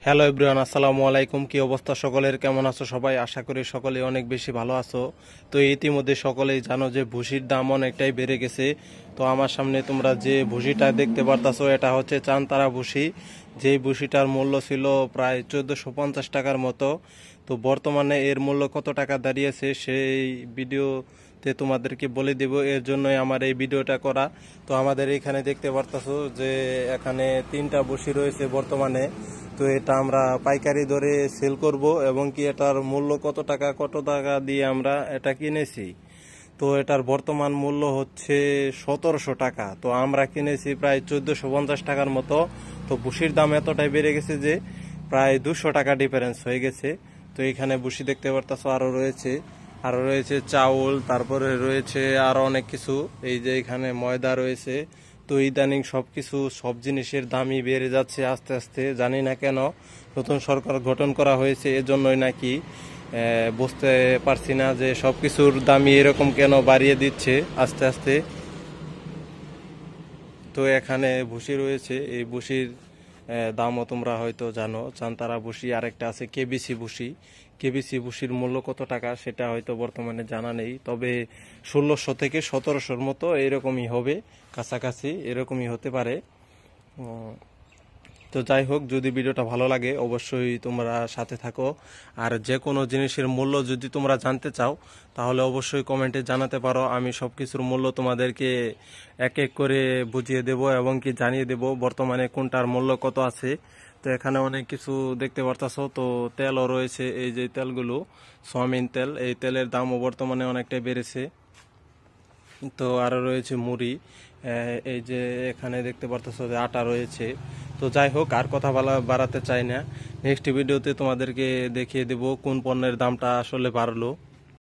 Hello everyone, আসসালামু আলাইকুম। কি অবস্থা সকলের? কেমন আছো সবাই? আশা করি সকলে অনেক বেশি ভালো আছো। তো ইতিমধ্যে সকলেই জানো যে ভুসির দাম অনেকটাই বেড়ে গেছে। তো আমার সামনে তোমরা যে ভুসিটা দেখতে পারতাছো এটা হচ্ছে চানতারা ভুসি। যেই ভুসিটার মূল্য ছিল প্রায় 1450 টাকার মতো। তো বর্তমানে এর মূল্য কত টাকা দাঁড়িয়েছে সেই ভিডিওতে তোমাদেরকে বলে দেব, এর জন্যই আমার এই ভিডিওটা করা। তো আমাদের এখানে দেখতে পারতাছো যে এখানে 3টা ভুসি রয়েছে বর্তমানে। তো এটা আমরা পাইকারি দরে সেল করব এবং কি এটার মূল্য কত টাকা দিয়ে আমরা এটা কিনেছি। তো এটার বর্তমান মূল্য হচ্ছে 1700 টাকা। তো আমরা কিনেছি প্রায় 1450 টাকার মতো। তো ভুসির দাম এতটাই বেড়ে গেছে যে প্রায় 200 টাকা ডিফারেন্স হয়ে গেছে। তো এখানে ভুসি দেখতে পারতাছো আরো রয়েছে চাউল, তারপরে রয়েছে আরো অনেক কিছু। এই যে এখানে ময়দা রয়েছে। তো ইদানিং সব জিনিসের দামই বেড়ে যাচ্ছে আস্তে আস্তে, জানি না কেন। নতুন সরকার গঠন করা হয়েছে এজন্যই নাকি, বুঝতে পারছি না যে সবকিছুর দামই এরকম কেন বাড়িয়ে দিচ্ছে আস্তে আস্তে। তো এখানে ভুসি রয়েছে, এই ভুসির দামও তোমরা হয়তো জানো। চান্তারা ভুসি, আরেকটা আছে কেবিসি ভুসি। কেবিসি ভুসির মূল্য কত টাকা সেটা হয়তো বর্তমানে জানা নেই, তবে 1600 থেকে 1700-র মতো এরকমই হবে, কাছাকাছি এরকমই হতে পারে। উম, তো যাই হোক, যদি ভিডিওটা ভালো লাগে অবশ্যই তোমরা সাথে থাকো। আর যে কোনো জিনিসের মূল্য যদি তোমরা জানতে চাও তাহলে অবশ্যই কমেন্টে জানাতে পারো। আমি সব কিছুর মূল্য তোমাদেরকে এক এক করে বুঝিয়ে দেব এবং কি জানিয়ে দেব বর্তমানে কোনটার মূল্য কত আছে। তো এখানে অনেক কিছু দেখতে পারতাছো। তো তেলও রয়েছে, এই যে তেলগুলো সয়াবিন তেল, এই তেলের দামও বর্তমানে অনেকটাই বেড়েছে। তো আরো রয়েছে মুড়ি, এই যে এখানে দেখতে পারতেছো যে আটা রয়েছে। তো যাই হোক, আর কথা বাড়াতে চাই না। নেক্সট ভিডিওতে তোমাদেরকে দেখিয়ে দেব কোন পণ্যের দামটা আসলে বাড়লো।